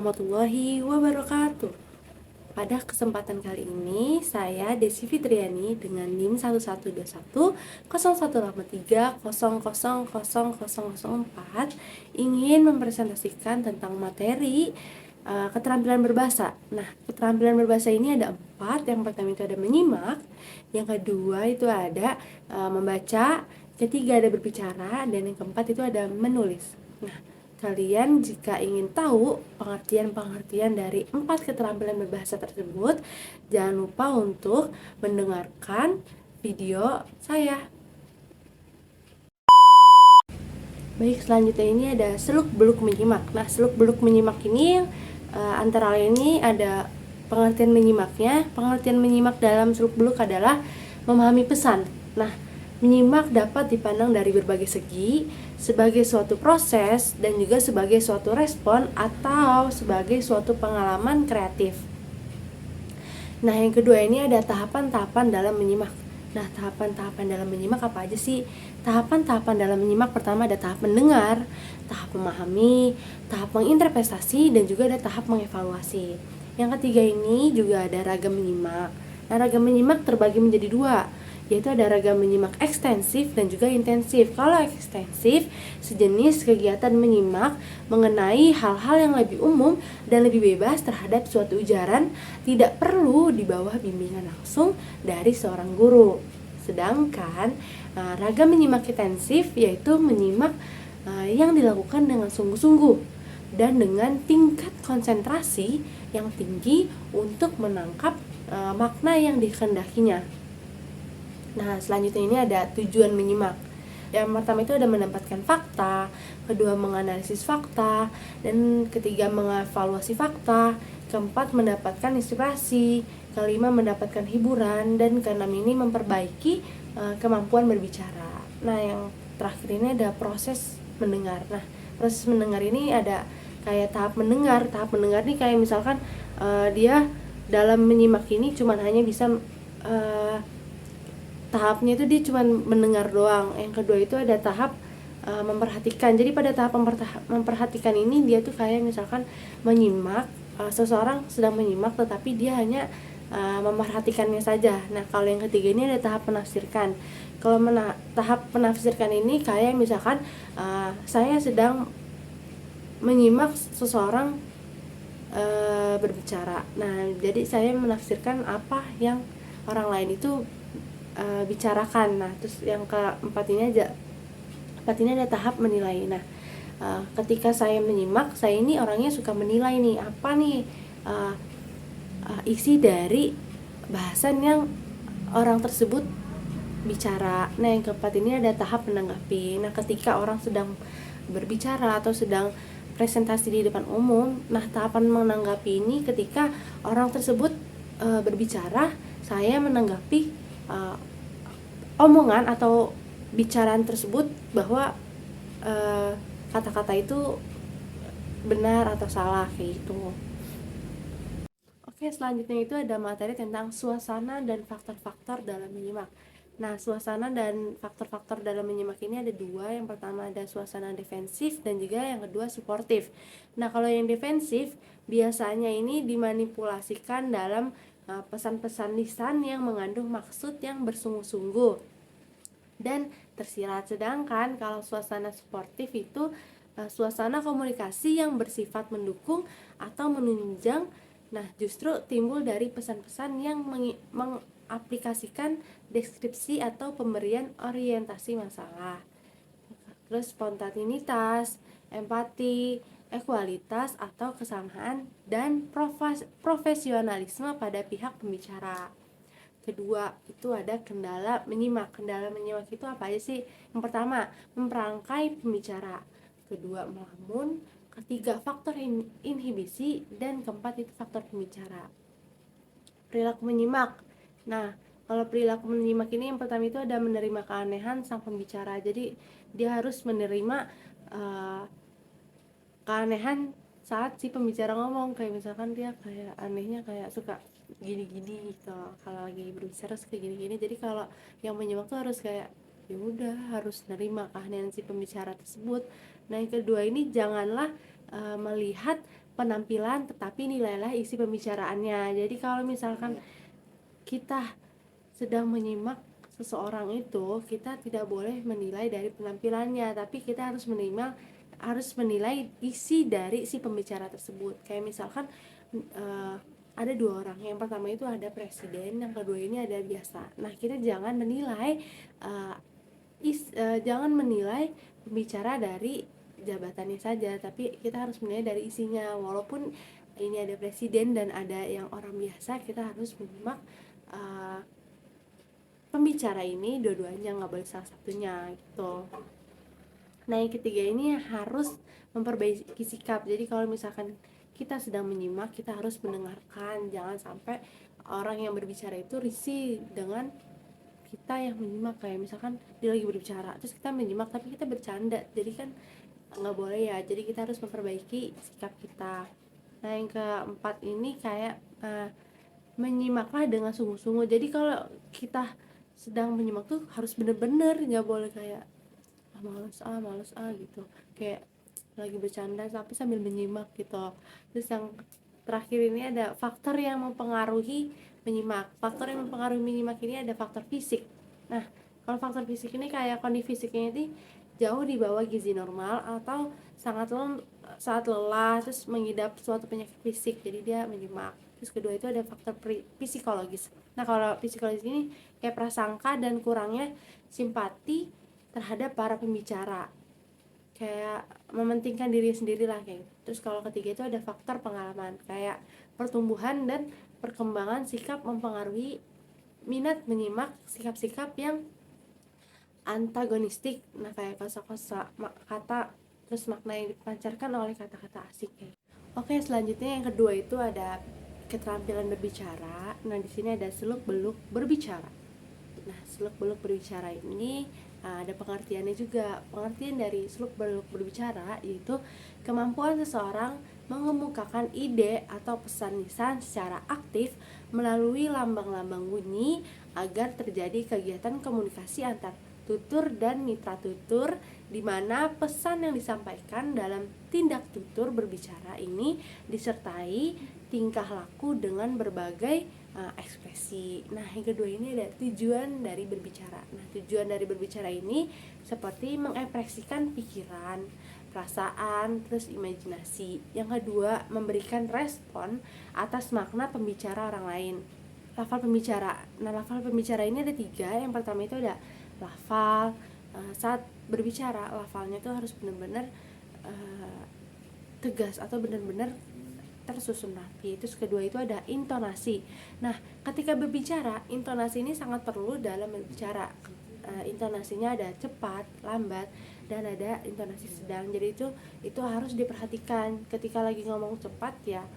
warahmatullahi wabarakatuh. Pada kesempatan kali ini, saya Desi Fitriani dengan NIM 112121-0183000004 ingin mempresentasikan tentang materi keterampilan berbahasa. Nah, keterampilan berbahasa ini ada 4. Yang pertama itu ada menyimak, yang kedua itu ada membaca, ketiga ada berbicara, dan yang keempat itu ada menulis. Nah, kalian jika ingin tahu pengertian-pengertian dari 4 keterampilan berbahasa tersebut, jangan lupa untuk mendengarkan video saya. Baik, selanjutnya ini ada seluk-beluk menyimak. Nah, seluk-beluk menyimak ini antara lain ini ada pengertian menyimaknya. Pengertian menyimak dalam seluk-beluk adalah memahami pesan. Nah, menyimak dapat dipandang dari berbagai segi, sebagai suatu proses dan juga sebagai suatu respon atau sebagai suatu pengalaman kreatif. Nah, yang kedua ini ada tahapan-tahapan dalam menyimak. Nah, tahapan-tahapan dalam menyimak apa aja sih? Tahapan-tahapan dalam menyimak pertama ada tahap mendengar, tahap memahami, tahap menginterpretasi, dan juga ada tahap mengevaluasi. Yang ketiga ini juga ada ragam menyimak. Nah, ragam menyimak terbagi menjadi 2, yaitu ada ragam menyimak ekstensif dan juga intensif. Kalau ekstensif, sejenis kegiatan menyimak mengenai hal-hal yang lebih umum dan lebih bebas terhadap suatu ujaran, tidak perlu di bawah bimbingan langsung dari seorang guru. Sedangkan ragam menyimak intensif yaitu menyimak yang dilakukan dengan sungguh-sungguh dan dengan tingkat konsentrasi yang tinggi untuk menangkap makna yang dikehendakinya. Nah, selanjutnya ini ada tujuan menyimak. Yang pertama itu ada mendapatkan fakta, kedua menganalisis fakta, dan ketiga mengevaluasi fakta, keempat mendapatkan inspirasi, kelima mendapatkan hiburan, dan keenam ini memperbaiki kemampuan berbicara. Nah, yang terakhir ini ada proses mendengar. Nah, proses mendengar ini ada kayak tahap mendengar. Tahap mendengar ini kayak misalkan dia dalam menyimak ini cuman hanya bisa tahapnya itu dia cuma mendengar doang. Yang kedua itu ada tahap memperhatikan. Jadi pada tahap memperhatikan ini dia tuh kayak misalkan menyimak, seseorang sedang menyimak tetapi dia hanya memperhatikannya saja. Nah, kalau yang ketiga ini ada tahap menafsirkan. Kalau tahap menafsirkan ini kayak misalkan saya sedang menyimak seseorang berbicara. Nah, jadi saya menafsirkan apa yang orang lain itu bicarakan. Nah, terus yang keempat ini ada tahap menilai. Nah, ketika saya menyimak, saya ini orangnya suka menilai nih, apa nih isi dari bahasan yang orang tersebut bicara. Nah, yang keempat ini ada tahap menanggapi. Nah, ketika orang sedang berbicara atau sedang presentasi di depan umum, nah tahapan menanggapi ini ketika orang tersebut berbicara, saya menanggapi omongan atau bicaraan tersebut bahwa kata-kata itu benar atau salah kayak gitu. Oke, selanjutnya itu ada materi tentang suasana dan faktor-faktor dalam menyimak. Nah, suasana dan faktor-faktor dalam menyimak ini ada 2. Yang pertama ada suasana defensif dan juga yang kedua suportif. Nah, kalau yang defensif biasanya ini dimanipulasikan dalam pesan-pesan lisan yang mengandung maksud yang bersungguh-sungguh dan tersirat. Sedangkan kalau suasana suportif itu suasana komunikasi yang bersifat mendukung atau menunjang. Nah, justru timbul dari pesan-pesan yang mengaplikasikan deskripsi atau pemberian orientasi masalah. Terus spontanitas, empati, ekualitas atau kesamaan, dan profesionalisme pada pihak pembicara. Kedua itu ada kendala menyimak. Kendala menyimak itu apa aja sih? Yang pertama, memperangkai pembicara. Kedua, melamun. Ketiga, faktor inhibisi. Dan keempat itu faktor pembicara. Perilaku menyimak. Nah, kalau perilaku menyimak ini yang pertama itu ada menerima keanehan sang pembicara. Jadi dia harus menerima keanehan saat si pembicara ngomong. Kayak misalkan dia kayak anehnya kayak suka gini-gini gitu. Kalau lagi berbicara suka gini-gini. Jadi kalau yang menyimak tuh harus kayak ya udah, harus nerima keanehan si pembicara tersebut. Nah, yang kedua ini janganlah melihat penampilan, tetapi nilailah isi pembicaraannya. Jadi kalau misalkan kita sedang menyimak seseorang itu, kita tidak boleh menilai dari penampilannya, tapi kita harus menilai isi dari si pembicara tersebut. Kayak misalkan ada dua orang, yang pertama itu ada presiden, yang kedua ini ada biasa. Nah, kita jangan menilai jangan menilai pembicara dari jabatannya saja, tapi kita harus menilai dari isinya. Walaupun ini ada presiden dan ada yang orang biasa, kita harus menyimak pembicara ini dua-duanya, nggak boleh salah satunya gitu. Nah, yang ketiga ini harus memperbaiki sikap. Jadi kalau misalkan kita sedang menyimak, kita harus mendengarkan. Jangan sampai orang yang berbicara itu risih dengan kita yang menyimak. Kayak misalkan dia lagi berbicara, terus kita menyimak tapi kita bercanda. Jadi kan nggak boleh ya. Jadi kita harus memperbaiki sikap kita. Nah, yang keempat ini kayak menyimaklah dengan sungguh-sungguh. Jadi kalau kita sedang menyimak tuh harus bener-bener, nggak boleh kayak males gitu, kayak lagi bercanda tapi sambil menyimak gitu. Terus yang terakhir ini ada faktor yang mempengaruhi menyimak. Faktor yang mempengaruhi menyimak ini ada faktor fisik. Nah, kalau faktor fisik ini kayak kondisi fisiknya ini jauh di bawah gizi normal atau saat lelah terus mengidap suatu penyakit fisik, jadi dia menyimak. Terus kedua itu ada faktor psikologis. Nah, kalau psikologis ini kayak prasangka dan kurangnya simpati terhadap para pembicara, kayak mementingkan diri sendiri lah kayak gitu. Terus kalau ketiga itu ada faktor pengalaman, kayak pertumbuhan dan perkembangan sikap mempengaruhi minat menyimak sikap-sikap yang antagonistik. Nah, kayak kosa-kosa kata, terus makna yang dipancarkan oleh kata-kata asing kayak. Oke, selanjutnya yang kedua itu ada keterampilan berbicara. Nah, di sini ada seluk-beluk berbicara. Nah, seluk-beluk berbicara ini ada pengertiannya juga. Pengertian dari seluk-beluk berbicara yaitu kemampuan seseorang mengemukakan ide atau pesan lisan secara aktif melalui lambang-lambang bunyi agar terjadi kegiatan komunikasi antar tutur dan mitra tutur, di mana pesan yang disampaikan dalam tindak tutur berbicara ini disertai tingkah laku dengan berbagai ekspresi. Nah, yang kedua ini ada tujuan dari berbicara. Nah, tujuan dari berbicara ini seperti mengekspresikan pikiran, perasaan, terus imajinasi. Yang kedua, memberikan respon atas makna pembicara orang lain. Lafal pembicara. Nah, lafal pembicara ini ada 3. Yang pertama itu ada lafal. Saat berbicara, lafalnya itu harus benar-benar tegas atau benar-benar tersusun rapi. Terus kedua itu ada intonasi. Nah, ketika berbicara, intonasi ini sangat perlu dalam berbicara. Intonasinya ada cepat, lambat, dan ada intonasi sedang. Jadi itu harus diperhatikan. Ketika lagi ngomong cepat ya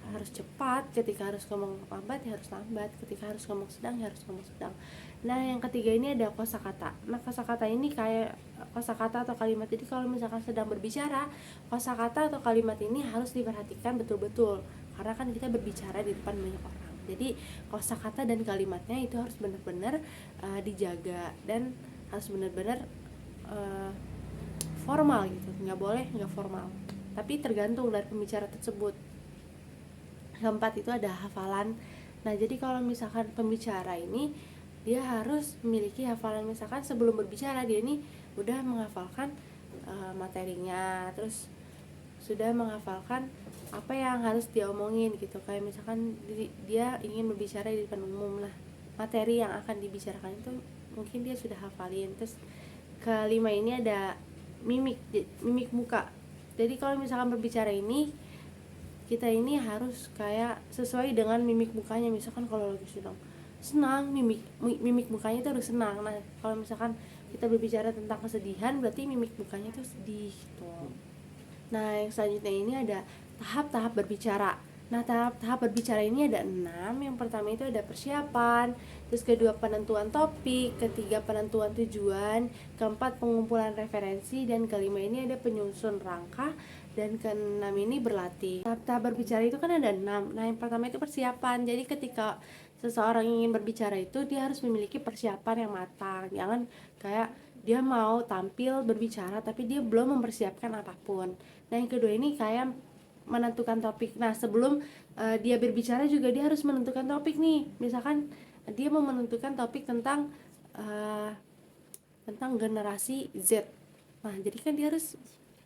harus cepat, ketika harus ngomong lambat ya harus lambat, ketika harus ngomong sedang ya harus ngomong sedang. Nah, yang ketiga ini ada kosakata. Nah, kosakata ini kayak kosakata atau kalimat. Jadi kalau misalkan sedang berbicara, kosakata atau kalimat ini harus diperhatikan betul-betul, karena kan kita berbicara di depan banyak orang. Jadi kosakata dan kalimatnya itu harus benar-benar dijaga dan harus benar-benar formal gitu. Nggak boleh nggak formal, tapi tergantung dari pembicara tersebut. Keempat itu ada hafalan. Nah, jadi kalau misalkan pembicara ini dia harus memiliki hafalan. Misalkan sebelum berbicara dia ini udah menghafalkan materinya, terus sudah menghafalkan apa yang harus dia omongin gitu. Kayak misalkan dia ingin berbicara di depan umum, lah materi yang akan dibicarakan itu mungkin dia sudah hafalin. Terus kelima ini ada mimik muka. Jadi kalau misalkan berbicara ini kita ini harus kayak sesuai dengan mimik mukanya. Misalkan kalau lagi senang, mimik mukanya itu harus senang. Nah, kalau misalkan kita berbicara tentang kesedihan, berarti mimik mukanya itu sedih gitu. Nah, yang selanjutnya ini ada tahap-tahap berbicara. Nah, tahap-tahap berbicara ini ada 6. Yang pertama itu ada persiapan, terus kedua penentuan topik, ketiga penentuan tujuan, keempat pengumpulan referensi, dan kelima ini ada penyusun rangka, dan keenam ini berlatih. Tahap-tahap berbicara itu kan ada 6. Nah, yang pertama itu persiapan. Jadi ketika seseorang ingin berbicara itu dia harus memiliki persiapan yang matang. Jangan kayak dia mau tampil berbicara tapi dia belum mempersiapkan apapun. Nah, yang kedua ini kayak menentukan topik. Nah, sebelum dia berbicara juga dia harus menentukan topik nih. Misalkan dia mau menentukan topik tentang generasi Z. Nah, jadi kan dia harus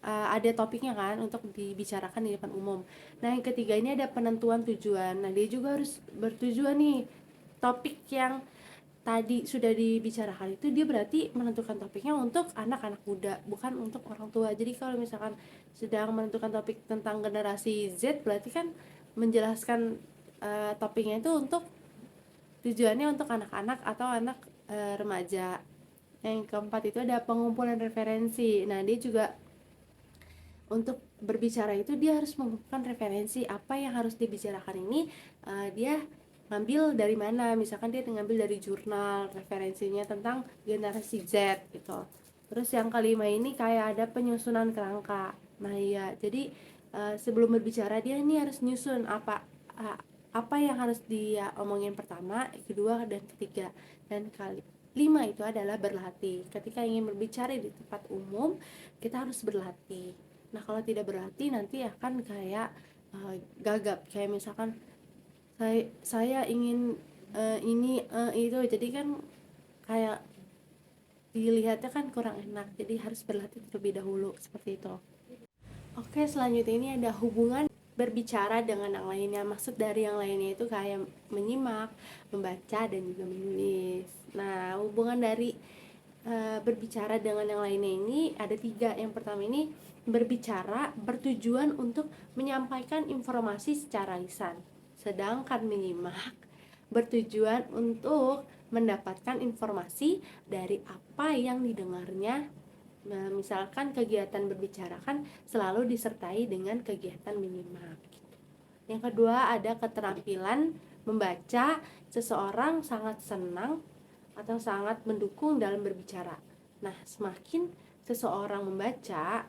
ada topiknya kan untuk dibicarakan di depan umum. Nah, yang ketiga ini ada penentuan tujuan. Nah, dia juga harus bertujuan nih. Topik yang tadi sudah dibicarakan itu dia berarti menentukan topiknya untuk anak-anak muda, bukan untuk orang tua. Jadi kalau misalkan sedang menentukan topik tentang generasi Z, berarti kan menjelaskan topiknya itu untuk tujuannya untuk anak-anak atau anak remaja. Yang keempat itu ada pengumpulan referensi. Nah, dia juga untuk berbicara itu dia harus mengumpulkan referensi apa yang harus dibicarakan ini. Dia ngambil dari mana, misalkan dia ngambil dari jurnal referensinya tentang generasi Z gitu. Terus yang kelima ini kayak ada penyusunan kerangka. Nah iya, jadi sebelum berbicara dia ini harus nyusun apa yang harus dia omongin pertama, kedua, dan ketiga. Dan lima itu adalah berlatih. Ketika ingin berbicara di tempat umum, kita harus berlatih. Nah, kalau tidak berlatih nanti akan kayak gagap. Kayak misalkan saya ingin ini itu, jadi kan kayak dilihatnya kan kurang enak. Jadi harus berlatih terlebih dahulu seperti itu. Oke, selanjutnya ini ada hubungan berbicara dengan yang lainnya. Maksud dari yang lainnya itu kayak menyimak, membaca, dan juga menulis. Nah, hubungan dari berbicara dengan yang lainnya ini ada 3. Yang pertama ini berbicara bertujuan untuk menyampaikan informasi secara lisan. Sedangkan menyimak bertujuan untuk mendapatkan informasi dari apa yang didengarnya. Nah, misalkan kegiatan berbicara kan selalu disertai dengan kegiatan menyimak. Yang kedua ada keterampilan membaca. Seseorang sangat senang atau sangat mendukung dalam berbicara. Nah, semakin seseorang membaca,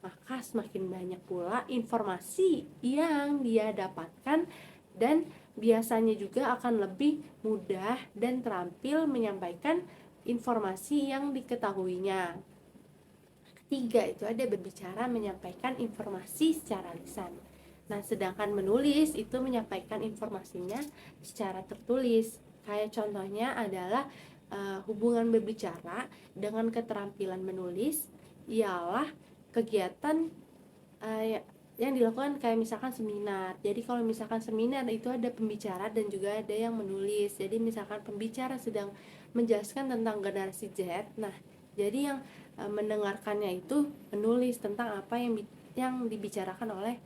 maka semakin banyak pula informasi yang dia dapatkan, dan biasanya juga akan lebih mudah dan terampil menyampaikan informasi yang diketahuinya. Ketiga itu ada berbicara menyampaikan informasi secara lisan. Nah, sedangkan menulis itu menyampaikan informasinya secara tertulis. Kayak contohnya adalah hubungan berbicara dengan keterampilan menulis ialah kegiatan yang dilakukan kayak misalkan seminar. Jadi kalau misalkan seminar itu ada pembicara dan juga ada yang menulis. Jadi misalkan pembicara sedang menjelaskan tentang generasi Z, nah jadi yang mendengarkannya itu menulis tentang apa yang dibicarakan oleh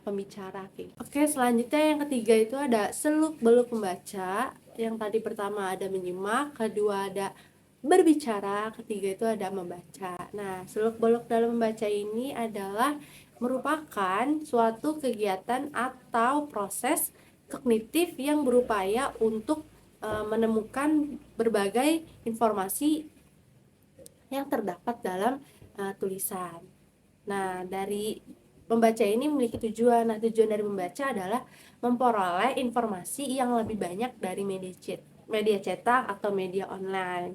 pembicara. Oke, selanjutnya yang ketiga itu ada seluk beluk membaca. Yang tadi pertama ada menyimak, kedua ada berbicara, ketiga itu ada membaca. Nah, seluk beluk dalam membaca ini adalah merupakan suatu kegiatan atau proses kognitif yang berupaya untuk menemukan berbagai informasi yang terdapat dalam tulisan. Nah, dari membaca ini memiliki tujuan. Nah, tujuan dari membaca adalah memperoleh informasi yang lebih banyak dari media cetak atau media online.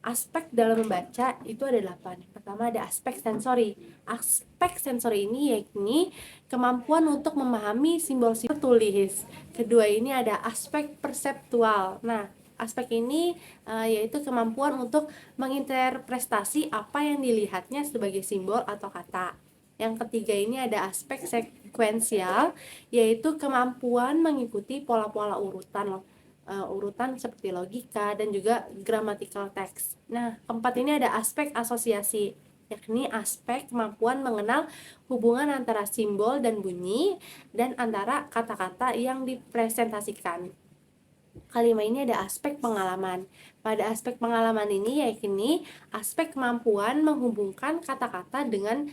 Aspek dalam membaca itu ada 8. Pertama ada aspek sensori. Aspek sensori ini yakni kemampuan untuk memahami simbol-simbol tertulis. Kedua ini ada aspek perseptual. Nah, aspek ini yaitu kemampuan untuk menginterpretasi apa yang dilihatnya sebagai simbol atau kata. Yang ketiga ini ada aspek sekuensial, yaitu kemampuan mengikuti pola-pola urutan seperti logika dan juga grammatical text. Nah, keempat ini ada aspek asosiasi, yakni aspek kemampuan mengenal hubungan antara simbol dan bunyi dan antara kata-kata yang dipresentasikan. Kelima ini ada aspek pengalaman. Pada aspek pengalaman ini yakni aspek kemampuan menghubungkan kata-kata dengan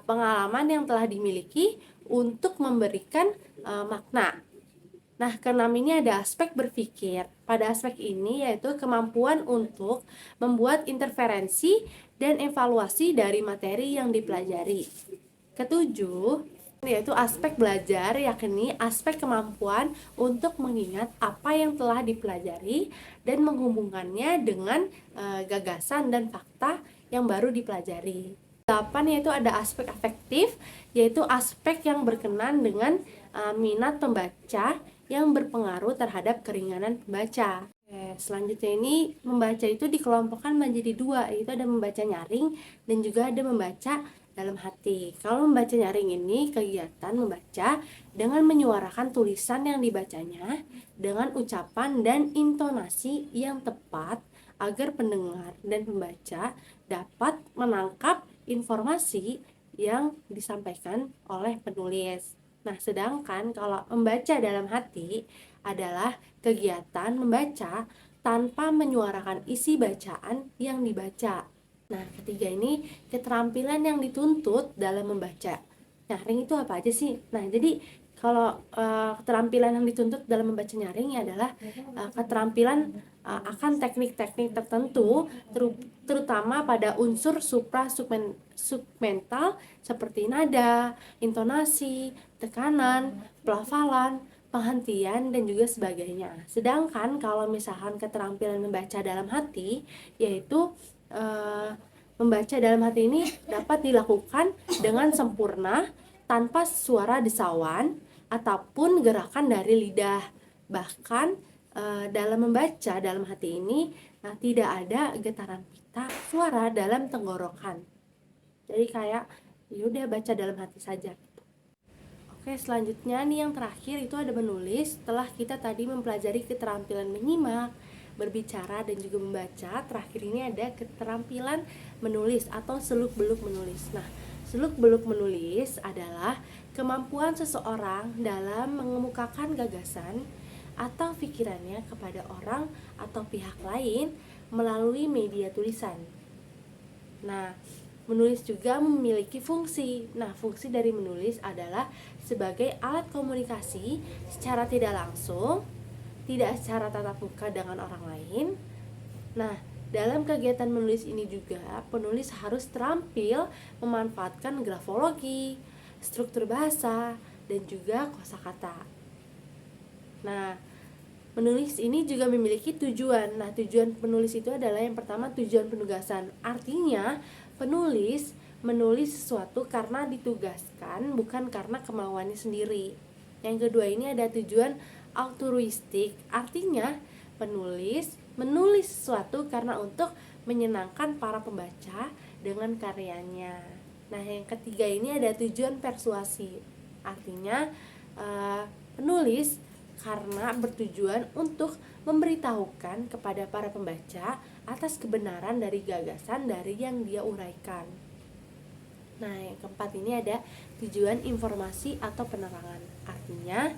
pengalaman yang telah dimiliki untuk memberikan makna. Nah, keenam ini ada aspek berpikir. Pada aspek ini yaitu kemampuan untuk membuat interferensi dan evaluasi dari materi yang dipelajari. Ketujuh, yaitu aspek belajar, yakni aspek kemampuan untuk mengingat apa yang telah dipelajari dan menghubungkannya dengan gagasan dan fakta yang baru dipelajari. 8 yaitu ada aspek afektif, yaitu aspek yang berkenan dengan minat pembaca yang berpengaruh terhadap keringanan pembaca. Selanjutnya ini membaca itu dikelompokkan menjadi dua, yaitu ada membaca nyaring dan juga ada membaca dalam hati. Kalau membaca nyaring ini kegiatan membaca dengan menyuarakan tulisan yang dibacanya dengan ucapan dan intonasi yang tepat agar pendengar dan pembaca dapat menangkap informasi yang disampaikan oleh penulis. Nah, sedangkan kalau membaca dalam hati adalah kegiatan membaca tanpa menyuarakan isi bacaan yang dibaca. Nah, ketiga ini keterampilan yang dituntut dalam membaca. Nyaring itu apa aja sih? Nah, jadi kalau keterampilan yang dituntut dalam membaca nyaring adalah keterampilan akan teknik-teknik tertentu, terutama pada unsur submental seperti nada, intonasi, tekanan, pelafalan, penghentian, dan juga sebagainya. Sedangkan kalau misalkan keterampilan membaca dalam hati, yaitu membaca dalam hati ini dapat dilakukan dengan sempurna tanpa suara desauan ataupun gerakan dari lidah. Bahkan dalam membaca dalam hati ini tidak ada getaran pita suara dalam tenggorokan. Jadi kayak yaudah baca dalam hati saja. Oke, selanjutnya nih yang terakhir itu ada menulis. Setelah kita tadi mempelajari keterampilan menyimak, berbicara, dan juga membaca, terakhir ini ada keterampilan menulis atau seluk-beluk menulis. Nah, seluk-beluk menulis adalah kemampuan seseorang dalam mengemukakan gagasan atau pikirannya kepada orang atau pihak lain melalui media tulisan. Nah, menulis juga memiliki fungsi. Nah, fungsi dari menulis adalah sebagai alat komunikasi secara tidak langsung, tidak secara tatap muka dengan orang lain. Nah, dalam kegiatan menulis ini juga penulis harus terampil memanfaatkan grafologi, struktur bahasa, dan juga kosakata. Nah, menulis ini juga memiliki tujuan. Nah, tujuan penulis itu adalah yang pertama tujuan penugasan. Artinya, penulis menulis sesuatu karena ditugaskan, bukan karena kemauannya sendiri. Yang kedua ini ada tujuan altruistik. Artinya, penulis menulis sesuatu karena untuk menyenangkan para pembaca dengan karyanya. Nah, yang ketiga ini ada tujuan persuasi. Artinya, penulis karena bertujuan untuk memberitahukan kepada para pembaca atas kebenaran dari gagasan dari yang dia uraikan. Nah, yang keempat ini ada tujuan informasi atau penerangan. Artinya,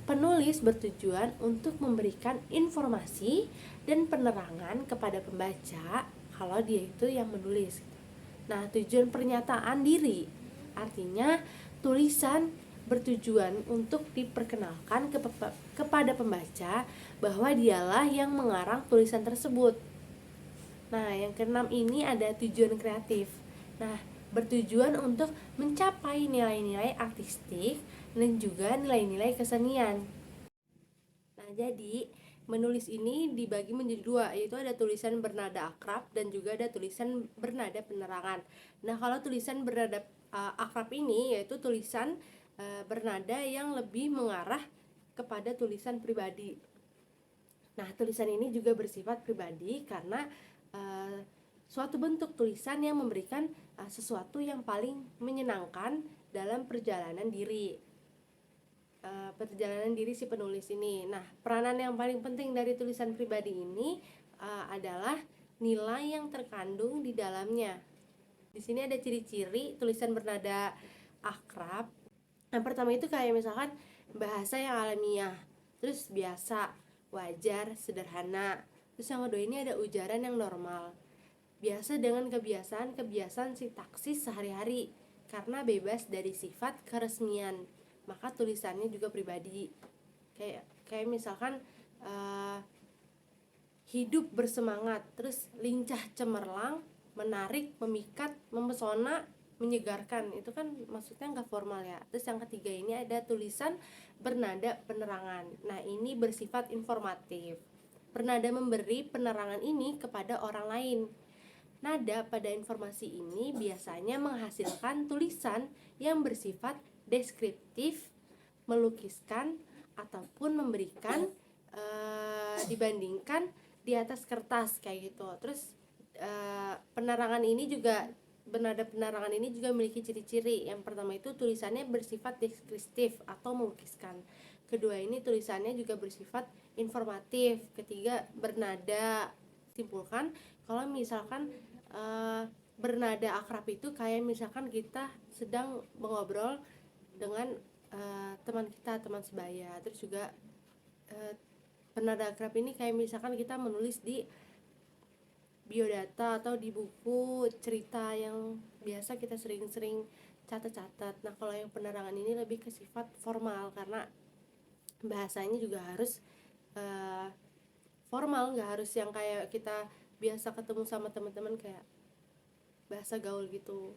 penulis bertujuan untuk memberikan informasi dan penerangan kepada pembaca kalau dia itu yang menulis. Nah, tujuan pernyataan diri. Artinya, tulisan bertujuan untuk diperkenalkan kepada pembaca bahwa dialah yang mengarang tulisan tersebut. Nah, yang keenam ini ada tujuan kreatif. Nah, bertujuan untuk mencapai nilai-nilai artistik dan juga nilai-nilai kesenian. Nah, jadi menulis ini dibagi menjadi dua, yaitu ada tulisan bernada akrab dan juga ada tulisan bernada penerangan. Nah, kalau tulisan bernada akrab ini yaitu tulisan bernada yang lebih mengarah kepada tulisan pribadi. Nah, tulisan ini juga bersifat pribadi karena suatu bentuk tulisan yang memberikan sesuatu yang paling menyenangkan dalam perjalanan diri si penulis ini. Nah, peranan yang paling penting dari tulisan pribadi ini adalah nilai yang terkandung di dalamnya. Di sini ada ciri-ciri tulisan bernada akrab. Yang pertama itu kayak misalkan bahasa yang alamiah, terus biasa, wajar, sederhana. Terus yang kedua ini ada ujaran yang normal, biasa dengan kebiasaan sintaksis sehari-hari karena bebas dari sifat keresmian, maka tulisannya juga pribadi. Kayak misalkan hidup bersemangat, terus lincah cemerlang, menarik, memikat, mempesona, menyegarkan. Itu kan maksudnya nggak formal ya. Terus yang ketiga ini ada tulisan bernada penerangan. Nah, ini bersifat informatif. Bernada memberi penerangan ini kepada orang lain. Nada pada informasi ini biasanya menghasilkan tulisan yang bersifat deskriptif, melukiskan, ataupun memberikan dibandingkan di atas kertas kayak gitu. Terus penerangan ini juga bernada penerangan ini juga memiliki ciri-ciri. Yang pertama itu tulisannya bersifat deskriptif atau melukiskan. Kedua ini tulisannya juga bersifat informatif. Ketiga bernada. Simpulkan kalau misalkan bernada akrab itu kayak misalkan kita sedang mengobrol dengan teman kita, teman sebaya. Terus juga bernada akrab ini kayak misalkan kita menulis di biodata atau di buku cerita yang biasa kita sering-sering catat-catat. Nah, kalau yang penerangan ini lebih ke sifat formal karena bahasanya juga harus formal, nggak harus yang kayak kita biasa ketemu sama teman-teman kayak bahasa gaul gitu.